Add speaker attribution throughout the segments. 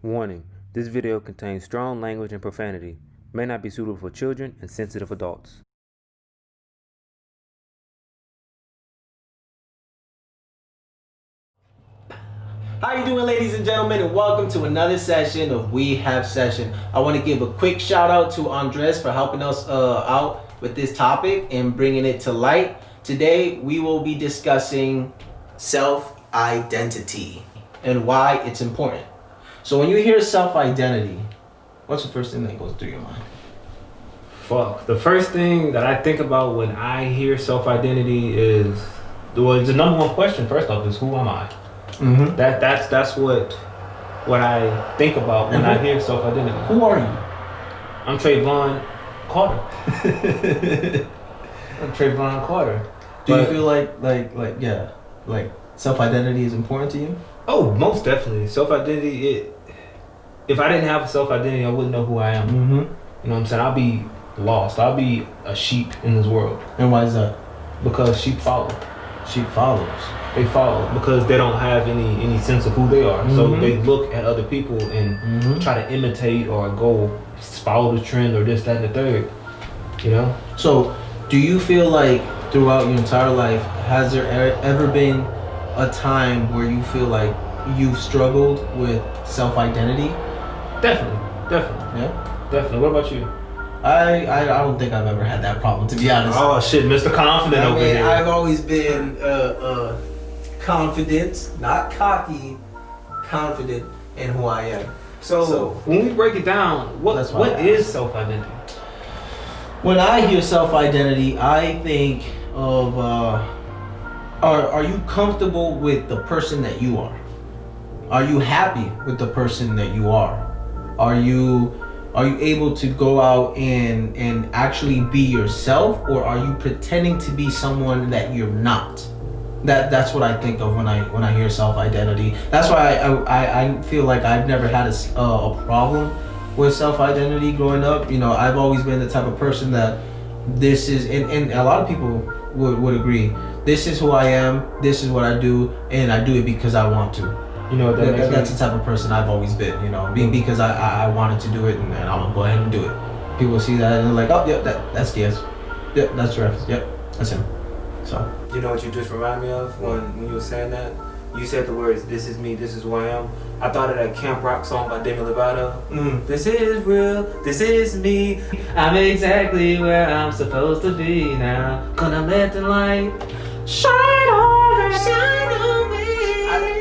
Speaker 1: Warning: this video contains strong language and profanity. May not be suitable for children and sensitive adults.
Speaker 2: How you doing, ladies and gentlemen, and welcome to another session of WeHab Session. I want to give a quick shout out to Andres for helping us out with this topic and bringing it to light. Today we will be discussing self-identity and why it's important. So when you hear self-identity, what's the first thing that goes through your mind?
Speaker 3: Fuck. The first thing that I think about when I hear self-identity is, well, the number one question first off is, who am I?
Speaker 2: Mm-hmm.
Speaker 3: That's what I think about when I hear self-identity.
Speaker 2: Who are you?
Speaker 3: I'm Travon Carter. I'm Travon Carter.
Speaker 2: Do you feel like self-identity is important to you?
Speaker 3: Oh, most definitely. Self-identity. If I didn't have a self-identity, I wouldn't know who I am.
Speaker 2: Mm-hmm.
Speaker 3: You know what I'm saying? I'll be lost. I'll be a sheep in this world.
Speaker 2: And why is that?
Speaker 3: Because sheep follow.
Speaker 2: Sheep follows.
Speaker 3: They follow because they don't have any sense of who they are. Mm-hmm. So they look at other people and try to imitate or go follow the trend or this, that, and the third. You know?
Speaker 2: So do you feel like throughout your entire life, has there ever been a time where you feel like you've struggled with self-identity?
Speaker 3: Definitely.
Speaker 2: Yeah?
Speaker 3: Definitely. What about you?
Speaker 2: I don't think I've ever had that problem, to be honest.
Speaker 3: Oh shit, Mr. Confident over here.
Speaker 2: I've always been confident, not cocky, confident in who I am.
Speaker 3: So when we break it down, what is self-identity?
Speaker 2: When I hear self-identity, I think of are you comfortable with the person that you are? Are you happy with the person that you are? Are you able to go out and actually be yourself, or are you pretending to be someone that you're not? That's what I think of when I hear self-identity. That's why I feel like I've never had a problem with self-identity growing up. You know, I've always been the type of person that this is, and a lot of people would agree, this is who I am, this is what I do, and I do it because I want to.
Speaker 3: You know,
Speaker 2: that's the type of person I've always been, you know, because I wanted to do it, and I'm gonna go ahead and do it. People see that and they're like, oh, yep, that's Diaz. Yep, that's Rev. Yep, that's him. So.
Speaker 1: You know what you just remind me of when you were saying that? You said the words, "This is me, this is who I am." I thought of that Camp Rock song by Demi Lovato. This is real, this is me. I'm exactly where I'm supposed to be now. Gonna let the light shine on me. Shine on me.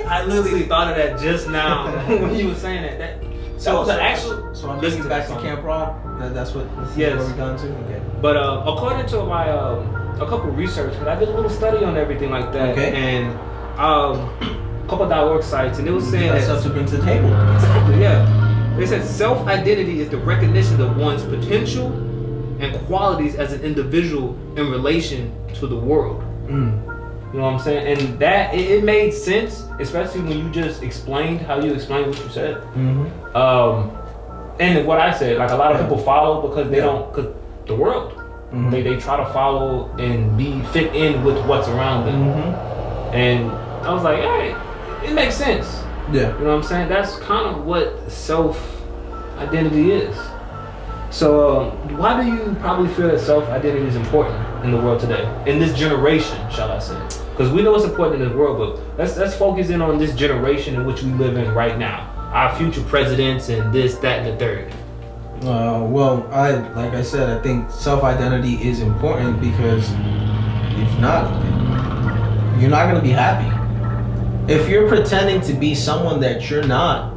Speaker 1: I literally thought of that just now when you were saying that. That was an actual.
Speaker 2: So I'm listening back to Camp Rock. That's what.
Speaker 3: Yes.
Speaker 2: Where we gone to. Okay.
Speaker 3: But according to my a couple research, because I did a little study on everything like that,
Speaker 2: okay.
Speaker 3: And a couple .org sites, and it was saying that
Speaker 2: stuff to bring to the table.
Speaker 3: Exactly, yeah. They said self-identity is the recognition of one's potential and qualities as an individual in relation to the world. You know what I'm saying? And that it made sense, especially when you just explained how you explained what you said. And what I said, like a lot of people follow because they don't, because the world. They try to follow and fit in with what's around them. And I was like, hey, it makes sense.
Speaker 2: Yeah.
Speaker 3: You know what I'm saying? That's kind of what self-identity is. So why do you probably feel that self-identity is important in the world today? In this generation, shall I say? Because we know it's important in this world, but let's focus in on this generation in which we live in right now. Our future presidents and this, that, and the third.
Speaker 2: Well, like I said, I think self-identity is important because if not, you're not gonna be happy. If you're pretending to be someone that you're not,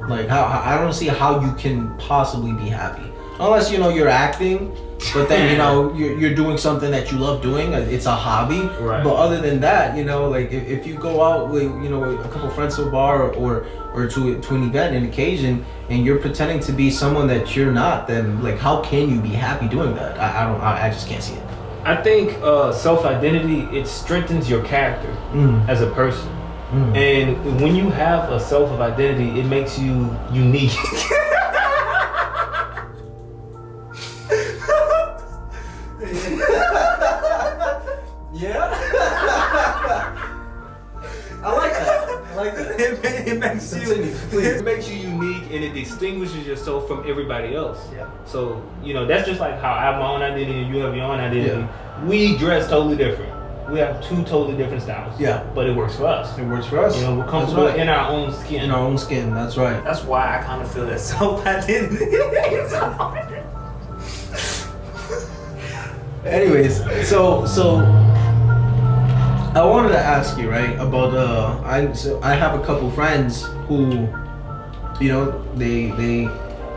Speaker 2: like I don't see how you can possibly be happy. Unless, you know, you're acting, but then, you know, you're doing something that you love doing. It's a hobby.
Speaker 3: Right.
Speaker 2: But other than that, you know, like if you go out with, you know, a couple friends to a bar or to an event, an occasion, and you're pretending to be someone that you're not, then like how can you be happy doing that? I just can't see it.
Speaker 3: I think self-identity, it strengthens your character as a person. And when you have a self-identity, it makes you unique.
Speaker 2: Yeah. I like that. like that.
Speaker 1: It makes you.
Speaker 2: Continue, please.
Speaker 3: It makes you unique and it distinguishes yourself from everybody else.
Speaker 2: Yeah.
Speaker 3: So, that's just like how I have my own identity and you have your own identity.
Speaker 2: Yeah.
Speaker 3: We dress totally different. We have two totally different styles.
Speaker 2: Yeah.
Speaker 3: But it works for us.
Speaker 2: It works for us.
Speaker 3: We're comfortable
Speaker 2: That's right.
Speaker 3: in our own skin.
Speaker 2: In our own skin. That's right.
Speaker 1: That's why I kind of feel that self-identity.
Speaker 2: Anyways, so I wanted to ask you, right, about I have a couple friends who, they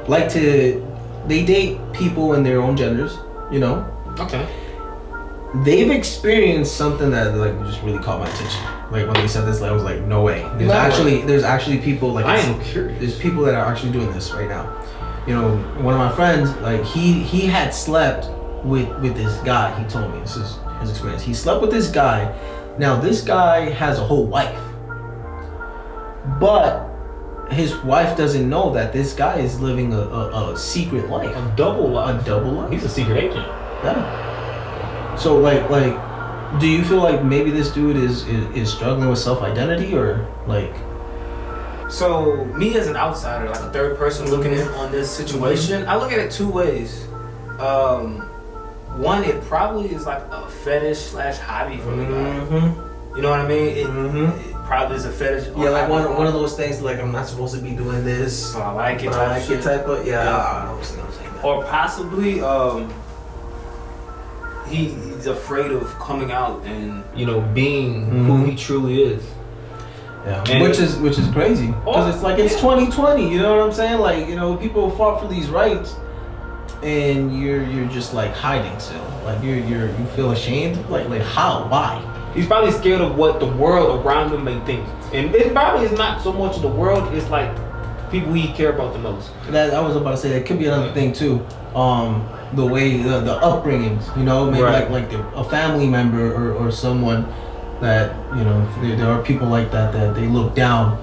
Speaker 2: like to date people in their own genders,
Speaker 3: Okay.
Speaker 2: They've experienced something that just really caught my attention. Like when they said this, I was like, no way. There's actually people
Speaker 3: I am curious.
Speaker 2: There's people that are actually doing this right now. One of my friends, he had slept with this guy. He told me, this is his experience. He slept with this guy. Now this guy has a whole wife, but his wife doesn't know that this guy is living a secret life.
Speaker 3: A double life. He's a secret agent.
Speaker 2: Yeah. So do you feel like maybe this dude is struggling with self-identity or like?
Speaker 1: So me as an outsider, like a third person looking in on this situation, I look at it two ways. One, it probably is like a fetish / hobby for the guy. You know what I mean? It probably is a fetish.
Speaker 2: Yeah, like one of those things like I'm not supposed to be doing this.
Speaker 1: I like it.
Speaker 2: But I like it type of
Speaker 1: Yeah.
Speaker 2: I was saying that.
Speaker 1: Or possibly he's afraid of coming out and
Speaker 3: being who he truly is.
Speaker 2: Yeah,
Speaker 3: And
Speaker 2: which is crazy because it's like it's 2020. You know what I'm saying? Like people fought for these rights, and you're just like hiding still. Like you feel ashamed. Like how? Why?
Speaker 3: He's probably scared of what the world around him may think, and it probably is not so much of the world. It's like people he care about the most.
Speaker 2: That I was about to say that could be another thing too. The way the upbringings. Maybe
Speaker 3: Right.
Speaker 2: like a family member or someone that there are people like that they look down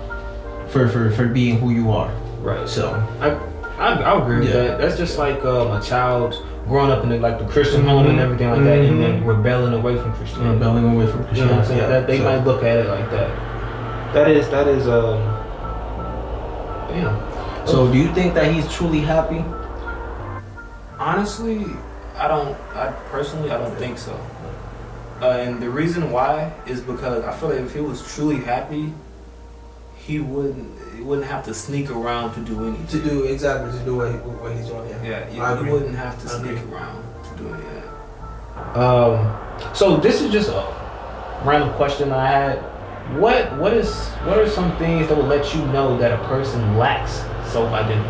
Speaker 2: for being who you are.
Speaker 3: Right.
Speaker 2: So
Speaker 3: I agree with that. That's just like a child growing up in the Christian home and everything like that, and then rebelling away from Christianity.
Speaker 2: rebelling away from
Speaker 3: You know what I'm
Speaker 2: Christianity.
Speaker 3: saying? That they might look at it like that. That is damn.
Speaker 2: So do you think that he's truly happy?
Speaker 1: honestly, I personally don't think so. And the reason why is because I feel like if he was truly happy, he wouldn't have to sneak around to do anything.
Speaker 2: To do what he's doing.
Speaker 1: Yeah,
Speaker 2: I
Speaker 1: he
Speaker 2: agree.
Speaker 1: wouldn't have to
Speaker 2: I
Speaker 1: sneak
Speaker 2: agree.
Speaker 1: around to do any of that.
Speaker 3: So this is just a random question I had. What are some things that will let you know that a person lacks self-identity?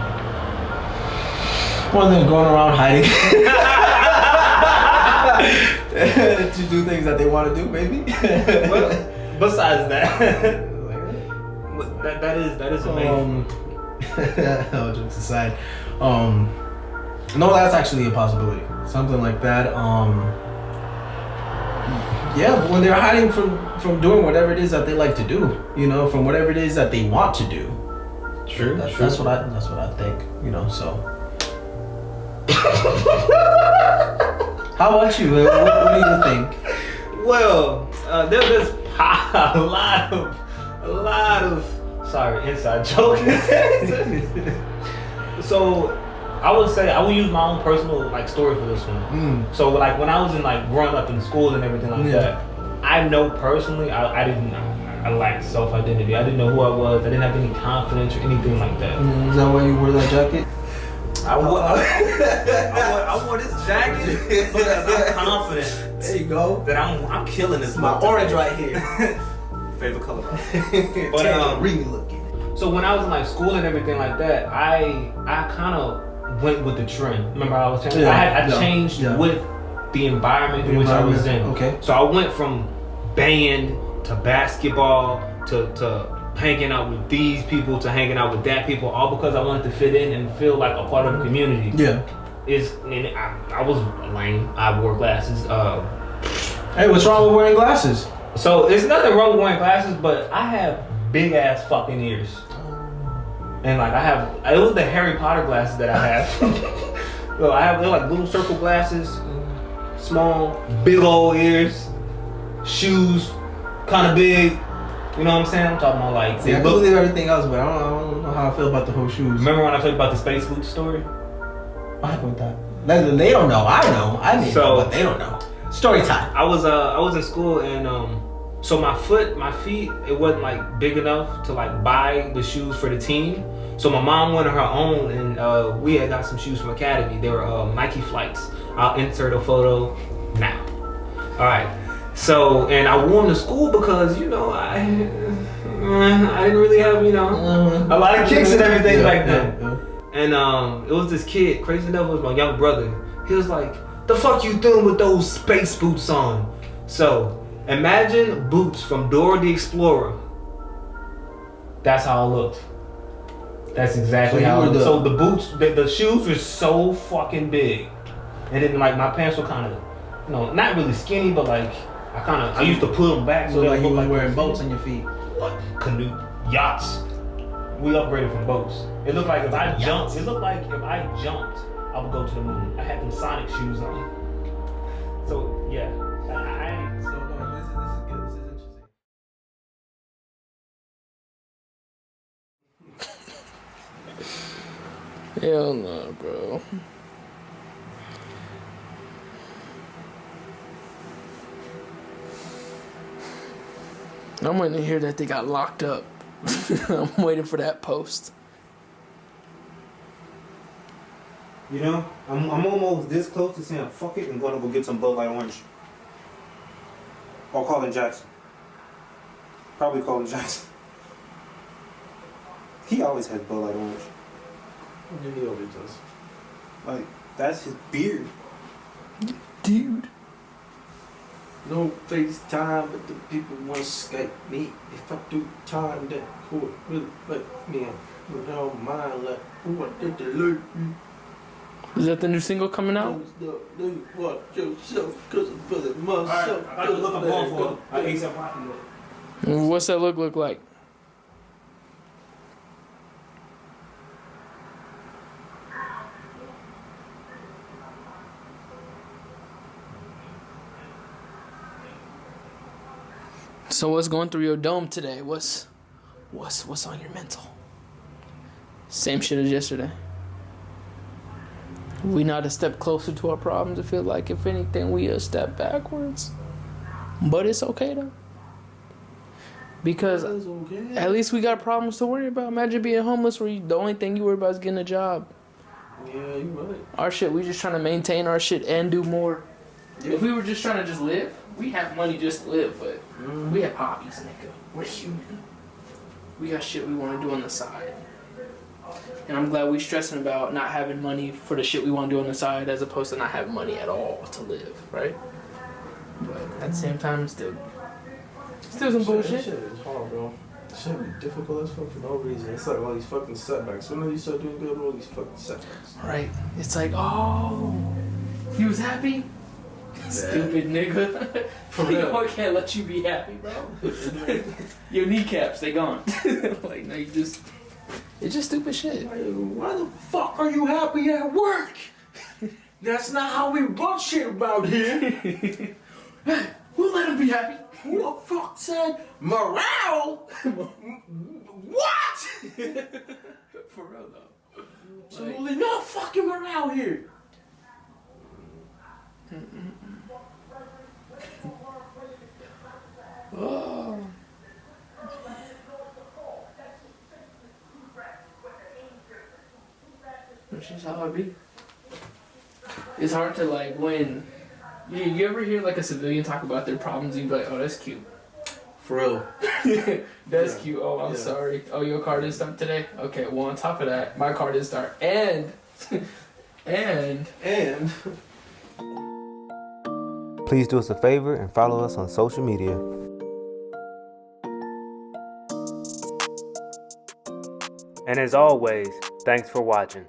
Speaker 2: One of them going around hiding. To do things that they want to do, maybe.
Speaker 3: Well, besides that, that is amazing.
Speaker 2: No, jokes aside. No, that's actually a possibility. Something like that. Yeah, but when they're hiding from doing whatever it is that they like to do, from whatever it is that they want to do.
Speaker 3: True.
Speaker 2: That's what I think. So. How about you? What do you think?
Speaker 3: Well, there's a lot of sorry, inside joke. So I would say I would use my own personal story for this one. So when I was in growing up in school and everything like that, I know personally I lacked self-identity. I didn't know who I was. I didn't have any confidence or anything like that.
Speaker 2: Is that why you wore that jacket?
Speaker 1: I wore this jacket because I'm confident.
Speaker 2: There you go.
Speaker 1: That I'm killing this.
Speaker 2: My orange right here.
Speaker 1: Favorite color.
Speaker 2: But really looking.
Speaker 3: So when I was in school and everything like that, I kind of went with the trend. Remember I was telling you, I changed with the environment in which I was in.
Speaker 2: Okay.
Speaker 3: So I went from band to basketball to hanging out with these people to hanging out with that people, all because I wanted to fit in and feel like a part of the community.
Speaker 2: Yeah.
Speaker 3: I was lame. I wore glasses.
Speaker 2: Hey, what's wrong with wearing glasses?
Speaker 3: So there's nothing wrong with wearing glasses, but I have big ass fucking ears. And it was the Harry Potter glasses that I have. So they're little circle glasses, small, big old ears, shoes, kind of big, You know what I'm saying? I'm talking about like
Speaker 2: See, I can believe everything else, but I don't know how I feel about the whole shoes.
Speaker 3: Remember when I told you about the space boot story?
Speaker 2: What happened with that? They don't know. I know. I mean, but they don't know. Story time.
Speaker 3: I was in school and so my feet, it wasn't like big enough to like buy the shoes for the team. So my mom wanted her own, and we had got some shoes from Academy. They were Nike Flights. I'll insert a photo now. All right. So, and I wore them to school because, you know, I didn't really have, you know, a lot of kicks and everything back then. And it was this kid, crazy enough, was my young brother. He was like, "The fuck you doing with those space boots on?" So, imagine boots from Dora the Explorer. That's how it looked. That's exactly how it looked. So the boots, the shoes were so fucking big. And then like my pants were kind of, you know, not really skinny, but like, I used to pull them back.
Speaker 2: So like you were
Speaker 3: like
Speaker 2: wearing boats on your feet.
Speaker 3: Like canoe, yachts. We upgraded from boats. It looked like if I jumped, I would go to the moon. I had them Sonic shoes on. So yeah,
Speaker 2: So no, this is good. This is interesting.
Speaker 4: Hell no, bro. I'm waiting to hear that they got locked up. I'm waiting for that post.
Speaker 1: You know, I'm almost this close to saying fuck it and gonna go get some Bud Light Orange. Or Colin Jackson. Probably Colin Jackson. He always has Bud Light Orange.
Speaker 2: Yeah, he always does.
Speaker 1: Like, that's his beard.
Speaker 4: Dude.
Speaker 2: No FaceTime, but the people want to Skype me. If I do time, that court really let me out. But I don't mind, like, who I did to alert me.
Speaker 4: Is that the new single coming out?
Speaker 2: Watch yourself, cause I'm feeling myself.
Speaker 1: Alright, I got the look I'm going for. I A$AP Rocky look.
Speaker 4: What's that look like? So what's going through your dome today? What's on your mental? Same shit as yesterday. We not a step closer to our problems. I feel like if anything, we a step backwards. But it's okay though. Because at least we got problems to worry about. Imagine being homeless where the only thing you worry about is getting a job.
Speaker 2: Yeah, you right.
Speaker 4: Our shit, we just trying to maintain our shit and do more. Yeah. If we were just trying to just live, we have money just to live, but we have hobbies, nigga. We're human. We got shit we want to do on the side. And I'm glad we stressing about not having money for the shit we want to do on the side as opposed to not having money at all to live, right? But at the same time, still some bullshit.
Speaker 2: That shit is hard, bro. That shit be difficult as fuck for no reason. It's like all these fucking setbacks. When you start doing good, all these fucking setbacks.
Speaker 4: Right. It's like, oh, you was happy? Yeah. Stupid nigga. For real. I can't let you be happy, bro. Your kneecaps, they gone. Like, no, it's just stupid shit.
Speaker 2: Why the fuck are you happy at work? That's not how we run shit about here.
Speaker 4: Hey, we'll let him be happy.
Speaker 2: Who the fuck said morale? What?
Speaker 4: For real though.
Speaker 2: Absolutely no fucking morale here.
Speaker 4: Oh. That's just how it be. It's hard to like when you ever hear like a civilian talk about their problems and you be like, oh, that's cute.
Speaker 2: For real.
Speaker 4: That's cute. Oh, I'm sorry. Oh, your car didn't start today? Okay, well on top of that, my car didn't start. And
Speaker 1: Please do us a favor and follow us on social media. And as always, thanks for watching.